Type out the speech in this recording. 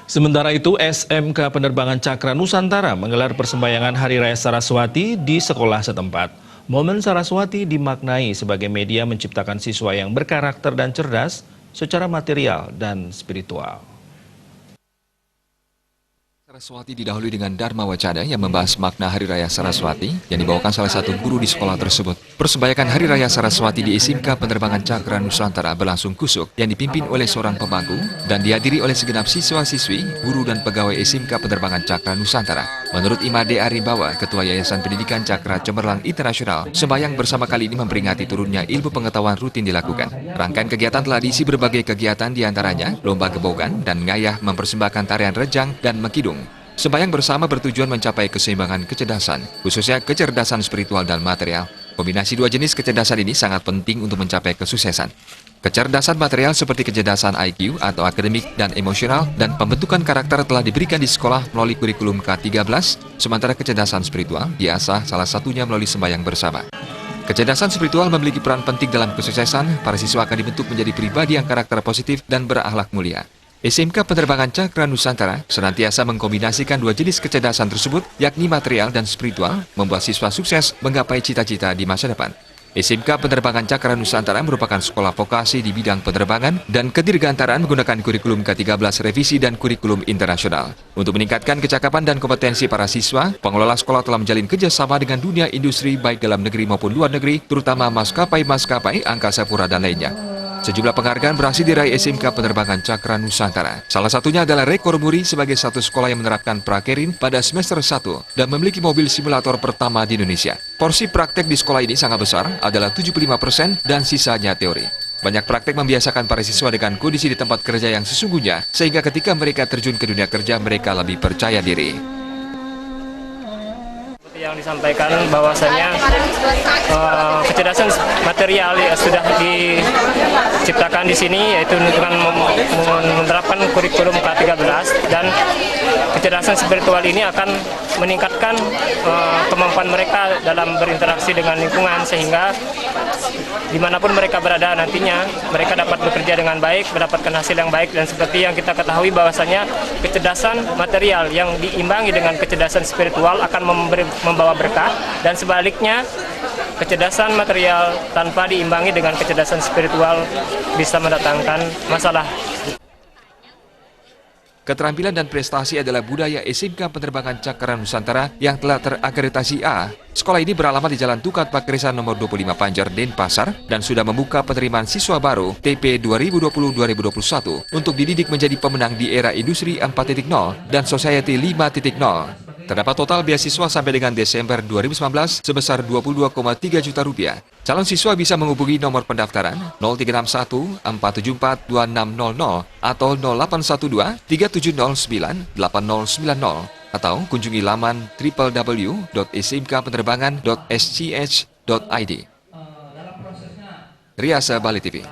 Sementara itu, SMK Penerbangan Cakra Nusantara menggelar persembahyangan Hari Raya Saraswati di sekolah setempat. Momen Saraswati dimaknai sebagai media menciptakan siswa yang berkarakter dan cerdas secara material dan spiritual. Saraswati didahului dengan Dharma Wacana yang membahas makna Hari Raya Saraswati yang dibawakan salah satu guru di sekolah tersebut. Persembahyangan Hari Raya Saraswati di SMK Penerbangan Cakra Nusantara berlangsung kusuk yang dipimpin oleh seorang pemangku dan dihadiri oleh segenap siswa-siswi, guru dan pegawai SMK Penerbangan Cakra Nusantara. Menurut Imade Aribawa, Ketua Yayasan Pendidikan Cakra Cemerlang Internasional, sembahyang bersama kali ini memperingati turunnya ilmu pengetahuan rutin dilakukan. Rangkaian kegiatan telah diisi berbagai kegiatan diantaranya lomba gebogan dan ngayah mempersembahkan tarian rejang dan mekidung. Sembahyang bersama bertujuan mencapai keseimbangan kecerdasan, khususnya kecerdasan spiritual dan material. Kombinasi dua jenis kecerdasan ini sangat penting untuk mencapai kesuksesan. Kecerdasan material seperti kecerdasan IQ atau akademik dan emosional dan pembentukan karakter telah diberikan di sekolah melalui kurikulum K13, sementara kecerdasan spiritual diasah salah satunya melalui sembahyang bersama. Kecerdasan spiritual memiliki peran penting dalam kesuksesan. Para siswa akan dibentuk menjadi pribadi yang karakter positif dan berakhlak mulia. SMK Penerbangan Cakra Nusantara senantiasa mengkombinasikan dua jenis kecerdasan tersebut, yakni material dan spiritual, membuat siswa sukses menggapai cita-cita di masa depan. SMK Penerbangan Cakra Nusantara merupakan sekolah vokasi di bidang penerbangan dan kedirgantaraan menggunakan kurikulum K13 revisi dan kurikulum internasional. Untuk meningkatkan kecakapan dan kompetensi para siswa, pengelola sekolah telah menjalin kerjasama dengan dunia industri baik dalam negeri maupun luar negeri, terutama maskapai-maskapai, angkasa pura dan lainnya. Sejumlah penghargaan berhasil diraih SMK Penerbangan Cakra Nusantara. Salah satunya adalah rekor muri sebagai satu sekolah yang menerapkan prakerin pada semester 1 dan memiliki mobil simulator pertama di Indonesia. Porsi praktek di sekolah ini sangat besar, adalah 75% dan sisanya teori. Banyak praktek membiasakan para siswa dengan kondisi di tempat kerja yang sesungguhnya, sehingga ketika mereka terjun ke dunia kerja, mereka lebih percaya diri. Yang disampaikan bahwasanya kecerdasan material ya sudah diciptakan di sini, yaitu dengan menerapkan kurikulum K13, dan kecerdasan spiritual ini akan meningkatkan kemampuan mereka dalam berinteraksi dengan lingkungan, sehingga dimanapun mereka berada nantinya mereka dapat bekerja dengan baik, mendapatkan hasil yang baik. Dan seperti yang kita ketahui bahwasanya kecerdasan material yang diimbangi dengan kecerdasan spiritual akan membawa berkah, dan sebaliknya kecerdasan material tanpa diimbangi dengan kecerdasan spiritual bisa mendatangkan masalah. Keterampilan dan prestasi adalah budaya SMK Penerbangan Cakra Nusantara yang telah terakreditasi A. Sekolah ini beralamat di Jalan Tukat Pakrisan nomor 25 Panjar, Denpasar, dan sudah membuka penerimaan siswa baru TP 2020-2021 untuk dididik menjadi pemenang di era industri 4.0 dan society 5.0. Terdapat total beasiswa sampai dengan Desember 2019 sebesar Rp22,3 juta. Calon siswa bisa menghubungi nomor pendaftaran 0361 474 2600 atau 0812 3709 8090 atau kunjungi laman www.smkpenerbangan.sch.id. Riasa Bali TV.